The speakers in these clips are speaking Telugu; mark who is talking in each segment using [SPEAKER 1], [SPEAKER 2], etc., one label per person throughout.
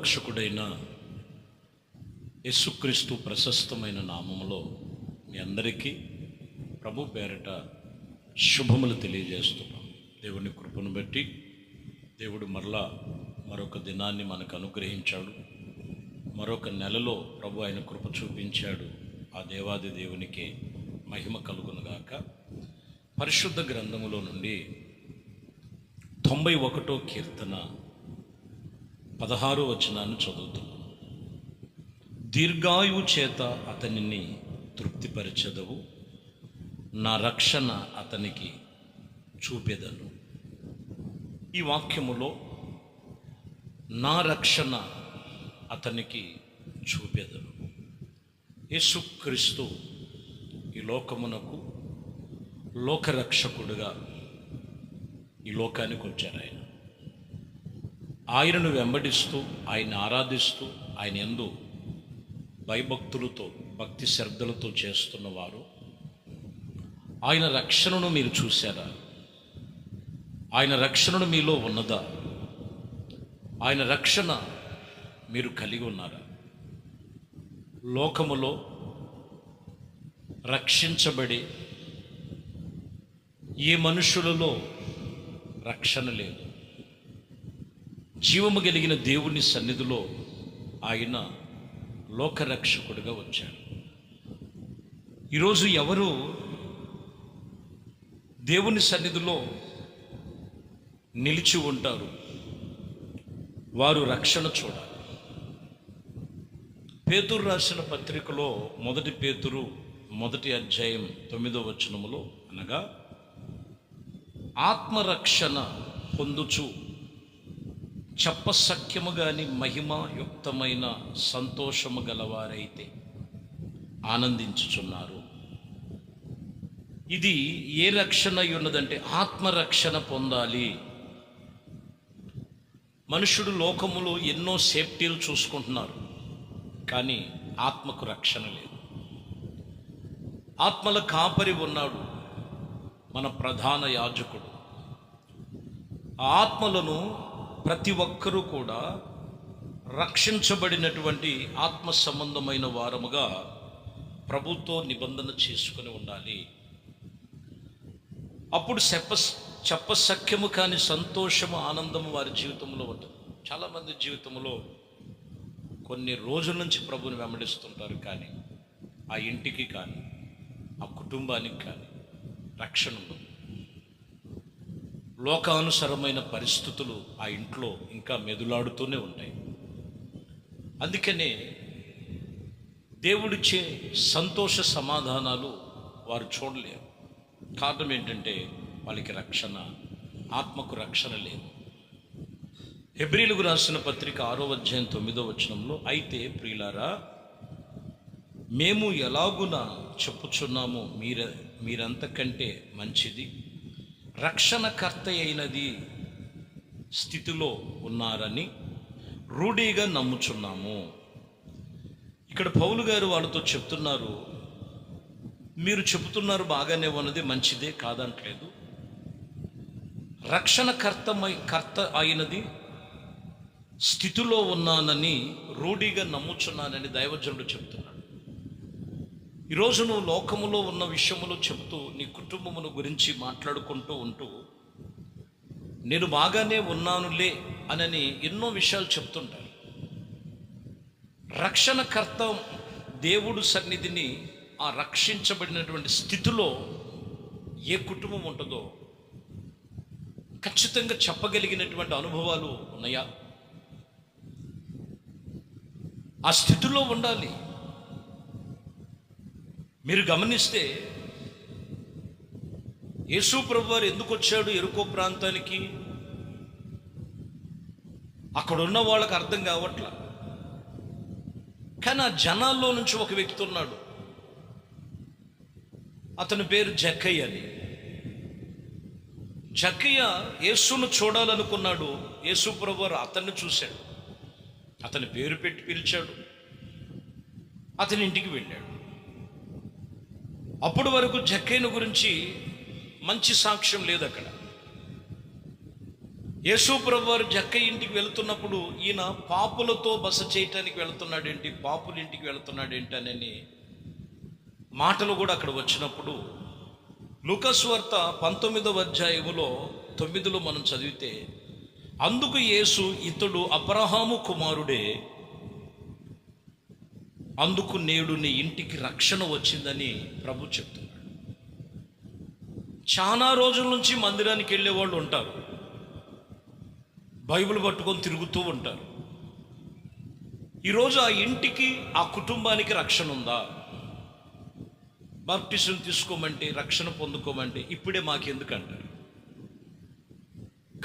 [SPEAKER 1] రక్షకుడైన యేసుక్రీస్తు ప్రశస్తమైన నామములో మీ అందరికీ ప్రభు పేరట శుభములు తెలియజేస్తున్నాం. దేవుని కృపను బట్టి దేవుడు మరొక దినాన్ని మనకు అనుగ్రహించాడు. మరొక నెలలో ప్రభు ఆయన కృప చూపించాడు. ఆ దేవాది దేవునికి మహిమ కలుగునుగాక. పరిశుద్ధ గ్రంథములో నుండి 91వ కీర్తన 16వ వచనాన్ని చదువుతున్నాం. దీర్ఘాయువు చేత అతనిని తృప్తిపరచెదవు, నా రక్షణ అతనికి చూపెదను. ఈ వాక్యములో నా రక్షణ అతనికి చూపెదను. యేసుక్రీస్తు ఈ లోకమునకు లోకరక్షకుడుగా ఈ లోకానికి వచ్చారు. ఆయనను వెంబడిస్తూ, ఆయన ఆరాధిస్తూ, ఆయన యందు భయభక్తులతో, భక్తి శ్రద్ధలతో చేస్తున్నవారు ఆయన రక్షణను మీరు చూశారా? ఆయన రక్షణను మీలో ఉన్నదా? ఆయన రక్షణ మీరు కలిగి ఉన్నారా? లోకములో రక్షించబడి ఏ మనుషులలో రక్షణ లేదు. జీవము కలిగిన దేవుని సన్నిధిలో ఆయన లోకరక్షకుడిగా వచ్చాడు. ఈరోజు ఎవరు దేవుని సన్నిధిలో నిలిచి ఉంటారు? వారు రక్షణ చూడాలి. పేతురు రాసిన పత్రికలో 1 పేతురు 1వ అధ్యాయం 9వ వచనములో, అనగా ఆత్మరక్షణ పొందుచు చెప్పసఖ్యము గాని మహిమయుక్తమైన సంతోషము గలవారైతే ఆనందించుచున్నారు. ఇది ఏ రక్షణ అయి ఉన్నదంటే ఆత్మరక్షణ పొందాలి. మనుషుడు లోకములో ఎన్నో సేఫ్టీలు చూసుకుంటున్నారు, కానీ ఆత్మకు రక్షణ లేదు. ఆత్మల కాపరి ఉన్నాడు, మన ప్రధాన యాజకుడు. ఆ ఆత్మలను ప్రతి ఒక్కరూ కూడా రక్షించబడినటువంటి ఆత్మ సంబంధమైన వారముగా ప్రభుతో నిబంధన చేసుకుని ఉండాలి. అప్పుడు చెప్పసఖ్యము కాని సంతోషము, ఆనందము వారి జీవితంలో ఉంటుంది. చాలామంది జీవితంలో కొన్ని రోజుల నుంచి ప్రభుని వెంబడిస్తుంటారు, కానీ ఆ ఇంటికి కానీ ఆ కుటుంబానికి కానీ రక్షణ ఉండదు. లోకానుసరమైన పరిస్థితులు ఆ ఇంట్లో ఇంకా మెదులాడుతూనే ఉంటాయి. అందుకనే దేవుడిచ్చే సంతోష సమాధానాలు వారు చూడలేరు. కారణం ఏంటంటే వాళ్ళకి రక్షణ, ఆత్మకు రక్షణ లేదు. హెబ్రీయులకు రాసిన పత్రిక 6వ అధ్యాయం 9వ వచనంలో, అయితే ప్రియులారా, మేము ఎలాగున చెప్పుచున్నామో మీరంతకంటే మంచిది రక్షణకర్త అయినది స్థితిలో ఉన్నారని రూఢిగా నమ్ముచున్నాము. ఇక్కడ పౌలు గారు వాళ్ళతో చెప్తున్నారు, మీరు చెబుతున్నారు బాగానే ఉన్నది, మంచిదే, కాదంటలేదు. రక్షణకర్త అయినది స్థితిలో ఉన్నానని, రూఢిగా నమ్ముచున్నానని దైవజనుడు చెప్తున్నాడు. ఈరోజు నువ్వు లోకములో ఉన్న విషయములు చెబుతూ నీ కుటుంబమును గురించి మాట్లాడుకుంటూ ఉంటూ, నేను బాగానే ఉన్నానులే అనని ఎన్నో విషయాలు చెప్తుంటారు. రక్షణకర్త దేవుడు సన్నిధిని, ఆ రక్షించబడినటువంటి స్థితిలో ఏ కుటుంబం ఉంటుందో ఖచ్చితంగా చెప్పగలిగినటువంటి అనుభవాలు ఉన్నాయా? ఆ స్థితిలో ఉండాలి. మీరు గమనిస్తే యేసు ప్రభువారు ఎందుకు వచ్చాడు యెరికో ప్రాంతానికి? అక్కడ ఉన్న వాళ్ళకి అర్థం కావట్లా. కానీ ఆ జనాల్లో నుంచి ఒక వ్యక్తి ఉన్నాడు, అతని పేరు జక్కయ్య అని. జక్కయ్య యేసును చూడాలనుకున్నాడు. యేసు ప్రభువారు అతన్ని చూశాడు, అతని పేరు పెట్టి పిలిచాడు, అతని ఇంటికి వెళ్ళాడు. అప్పటి వరకు జక్కయ్యను గురించి మంచి సాక్ష్యం లేదు అక్కడ. యేసు ప్రభు వారు జక్కయ్య ఇంటికి వెళుతున్నప్పుడు ఈయన పాపులతో బస చేయటానికి వెళుతున్నాడేంటి, పాపుల ఇంటికి వెళుతున్నాడేంటి అని మాటలు కూడా అక్కడ వచ్చినప్పుడు లూకాసు వార్త 19వ అధ్యాయములో 9లో మనం చదివితే, అందుకు యేసు ఇతడు అబ్రహాము కుమారుడే, అందుకు నేడు నీ ఇంటికి రక్షణ వచ్చిందని ప్రభు చెప్తున్నాడు. చాలా రోజుల నుంచి మందిరానికి వెళ్ళే వాళ్ళు ఉంటారు, బైబిల్ పట్టుకొని తిరుగుతూ ఉంటారు. ఈరోజు ఆ ఇంటికి, ఆ కుటుంబానికి రక్షణ ఉందా? బాప్టిజం తీసుకోమంటే, రక్షణ పొందుకోమంటే ఇప్పుడే మాకెందుకంటారు.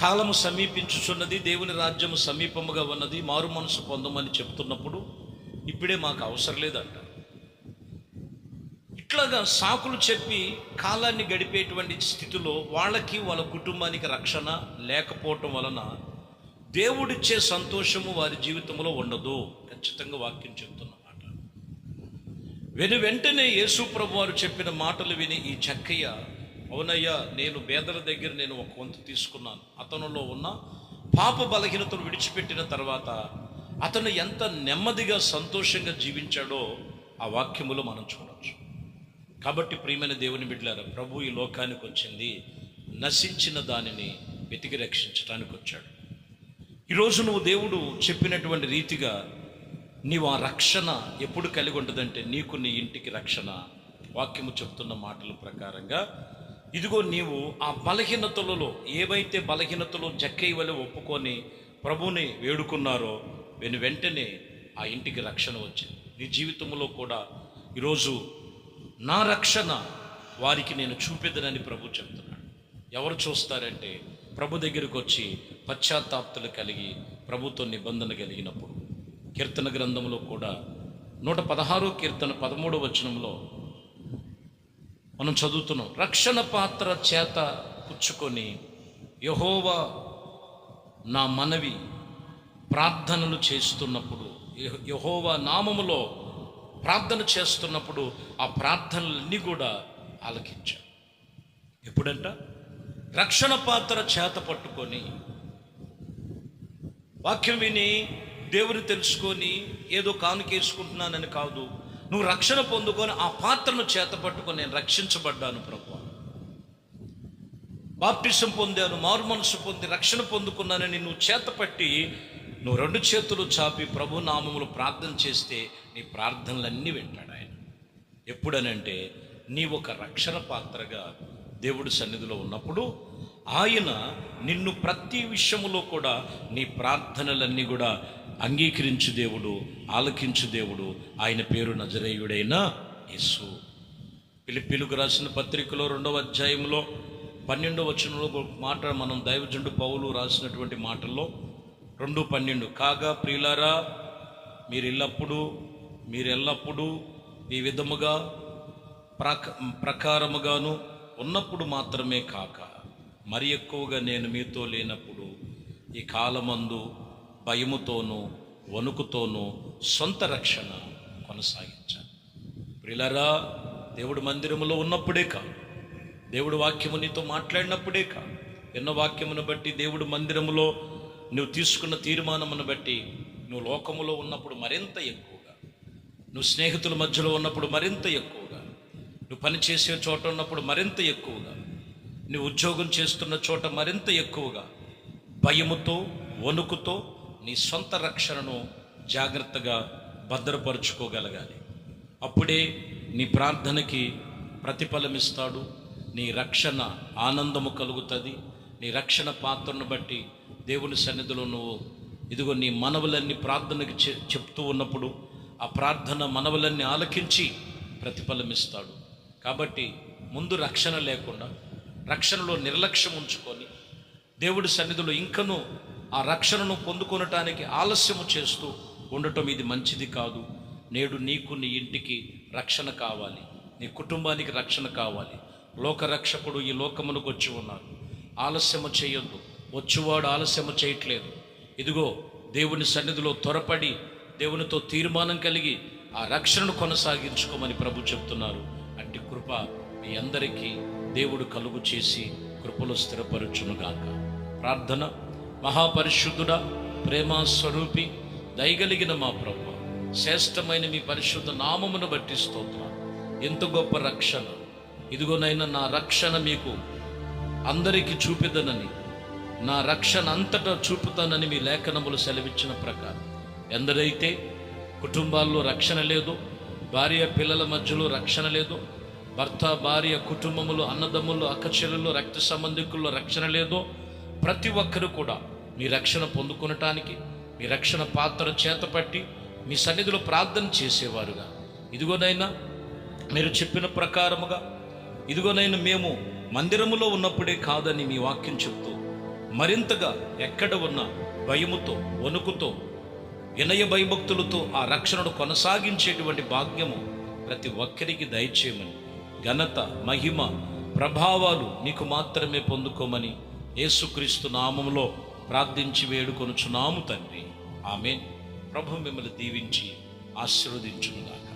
[SPEAKER 1] కాలము సమీపించుచున్నది, దేవుని రాజ్యము సమీపముగా ఉన్నది, మారు మనసు పొందమని చెప్తున్నప్పుడు ఇప్పుడే మాకు అవసరం లేదంటారు. ఇట్లాగా సాకులు చెప్పి కాలాన్ని గడిపేటువంటి స్థితిలో వాళ్ళకి, వాళ్ళ కుటుంబానికి రక్షణ లేకపోవటం వలన దేవుడిచ్చే సంతోషము వారి జీవితంలో ఉండదు. ఖచ్చితంగా వాక్యం చెప్తున్నమాట. వెంటనే యేసు ప్రభు వారు చెప్పిన మాటలు విని ఈ జక్కయ్య, అవునయ్యా, నేను పేదల దగ్గర నేను ఒక వంతు తీసుకున్నాను. అతనిలో ఉన్న పాప బలహీనతను విడిచిపెట్టిన తర్వాత అతను ఎంత నెమ్మదిగా సంతోషంగా జీవించాడో ఆ వాక్యములో మనం చూడవచ్చు. కాబట్టి ప్రియమైన దేవుని బిడ్డలారా, ప్రభు ఈ లోకానికి వచ్చింది నశించిన దానిని వెతికి రక్షించడానికి వచ్చాడు. ఈరోజు నువ్వు దేవుడు చెప్పినటువంటి రీతిగా నీవు ఆ రక్షణ ఎప్పుడు కలిగి ఉంటుందంటే, నీకు నీ ఇంటికి రక్షణ. వాక్యము చెప్తున్న మాటల ప్రకారంగా ఇదిగో నీవు ఆ బలహీనతలలో, ఏవైతే బలహీనతలో జక్కయ్య వలె ఒప్పుకొని ప్రభువుని వేడుకున్నారో వెంటనే ఆ ఇంటికి రక్షణ వచ్చింది. నీ జీవితంలో కూడా ఈరోజు నా రక్షణ వారికి నేను చూపెదనని ప్రభు చెప్తున్నాడు. ఎవరు చూస్తారంటే, ప్రభు దగ్గరికి వచ్చి పశ్చాత్తాప్తులు కలిగి ప్రభుతో నిబంధన కలిగినప్పుడు. కీర్తన గ్రంథంలో కూడా 116వ కీర్తన 13వ వచనంలో మనం చదువుతున్నాం, రక్షణ పాత్ర చేత పుచ్చుకొని యెహోవా నా మనవి ప్రార్థనలు చేస్తున్నప్పుడు, యెహోవా నామములో ప్రార్థన చేస్తున్నప్పుడు ఆ ప్రార్థనలన్నీ కూడా ఆలకించాడు. ఎప్పుడంట? రక్షణ పాత్ర చేత పట్టుకొని, వాక్యం విని దేవుని తెలుసుకొని ఏదో కానుకేసుకుంటున్నానని కాదు, నువ్వు రక్షణ పొందుకొని ఆ పాత్రను చేత పట్టుకొని, నేను రక్షించబడ్డాను ప్రభువా, బాప్టిజం పొందాను, మారు మనసు పొంది రక్షణ పొందుకున్నానని నువ్వు చేతపట్టి నువ్వు 2 చేతులు చాపి ప్రభు నామములు ప్రార్థన చేస్తే నీ ప్రార్థనలన్నీ వింటాడు ఆయన. ఎప్పుడనంటే నీ ఒక రక్షణ పాత్రగా దేవుడి సన్నిధిలో ఉన్నప్పుడు ఆయన నిన్ను ప్రతి విషయములో కూడా నీ ప్రార్థనలన్నీ కూడా అంగీకరించు దేవుడు, ఆలకించు దేవుడు. ఆయన పేరు నజరేయుడైన యేసు. ఫిలిప్పీయులకు రాసిన పత్రికలో 2వ అధ్యాయంలో 12వ వచనంలో మాట మనం దైవజనుడు పౌలు రాసినటువంటి మాటల్లో 2:12, కాగా ప్రియులారా, మీరెల్లప్పుడూ ఈ విధముగా ప్రకారముగాను ఉన్నప్పుడు మాత్రమే కాక మరి ఎక్కువగా నేను మీతో లేనప్పుడు ఈ కాలమందు భయముతోనూ వణుకుతోనూ సొంత రక్షణ కొనసాగించాలి. ప్రియులారా, దేవుడు మందిరములో ఉన్నప్పుడే కాదు, దేవుడు వాక్యము నీతో మాట్లాడినప్పుడే కాదు, ఎన్నో వాక్యమును బట్టి, దేవుడు మందిరములో నువ్వు తీసుకున్న తీర్మానమును బట్టి, నువ్వు లోకములో ఉన్నప్పుడు మరింత ఎక్కువగా, నువ్వు స్నేహితుల మధ్యలో ఉన్నప్పుడు మరింత ఎక్కువగా, నువ్వు పని చేసే చోట ఉన్నప్పుడు మరింత ఎక్కువగా, నువ్వు ఉద్యోగం చేస్తున్న చోట మరింత ఎక్కువగా భయముతో వణుకుతో నీ సొంత రక్షణను జాగ్రత్తగా భద్రపరుచుకోగలగాలి. అప్పుడే నీ ప్రార్థనకి ప్రతిఫలమిస్తాడు, నీ రక్షణ ఆనందము కలుగుతుంది. నీ రక్షణ పాత్రను బట్టి దేవుని సన్నిధిలో నువ్వు ఇదిగో నీ మనవులన్నీ ప్రార్థనకి చెప్తూ ఉన్నప్పుడు ఆ ప్రార్థన మనవులన్నీ ఆలకించి ప్రతిఫలమిస్తాడు. కాబట్టి ముందు రక్షణ లేకుండా, రక్షణలో నిర్లక్ష్యం ఉంచుకొని దేవుడి సన్నిధిలో ఇంకనూ ఆ రక్షణను పొందుకొనటానికి ఆలస్యము చేస్తూ ఉండటం ఇది మంచిది కాదు. నేడు నీకు నీ ఇంటికి రక్షణ కావాలి, నీ కుటుంబానికి రక్షణ కావాలి. లోకరక్షకుడు ఈ లోకమునకు వచ్చి ఉన్నాడు. ఆలస్యము చేయొద్దు. వచ్చేవాడు ఆలస్యము చేయట్లేదు. ఇదిగో దేవుని సన్నిధిలో త్వరపడి దేవునితో తీర్మానం కలిగి ఆ రక్షణను కొనసాగించుకోమని ప్రభు చెప్తున్నారు. అట్టి కృప మీ అందరికీ దేవుడు కలుగు చేసి కృపలో స్థిరపరచునుగాక. ప్రార్థన. మహాపరిశుద్ధుడా, ప్రేమ స్వరూపి, దయగలిగిన మా ప్రభువా, శ్రేష్టమైన మీ పరిశుద్ధ నామమును బట్టి స్తోత్రం. ఎంత గొప్ప రక్షణ! ఇదిగోనైనా నా రక్షణ మీకు అందరికీ చూపిదనని, నా రక్షణ అంతటా చూపుతానని మీ లేఖనములు సెలవిచ్చిన ప్రకారం ఎందరైతే కుటుంబాల్లో రక్షణ లేదు, భార్య పిల్లల మధ్యలో రక్షణ లేదు, భర్త భార్య కుటుంబములు, అన్నదమ్ములు, అక్కచెల్లెలు, రక్త సంబంధికుల్లో రక్షణ లేదో, ప్రతి ఒక్కరు కూడా మీ రక్షణ పొందుకొనటానికి మీ రక్షణ పాత్ర చేతపట్టి మీ సన్నిధిలో ప్రార్థన చేసేవారుగా, ఇదిగోనైనా మీరు చెప్పిన ప్రకారముగా, ఇదిగోనైనా మేము మందిరములో ఉన్నప్పుడే కాదని మీ వాక్యం చెప్తూ, మరింతగా ఎక్కడ ఉన్న భయముతో, వణుకుతో, వినయ భయభక్తులతో ఆ రక్షణను కొనసాగించేటువంటి భాగ్యము ప్రతి ఒక్కరికి దయచేయమని, ఘనత, మహిమ, ప్రభావాలు నీకు మాత్రమే పొందుకోమని యేసుక్రీస్తు నామములో ప్రార్థించి వేడుకొనుచున్నాము తండ్రి. ఆమేన్. ప్రభు మిమ్మల్ని దీవించి ఆశీర్వదించునుగాక.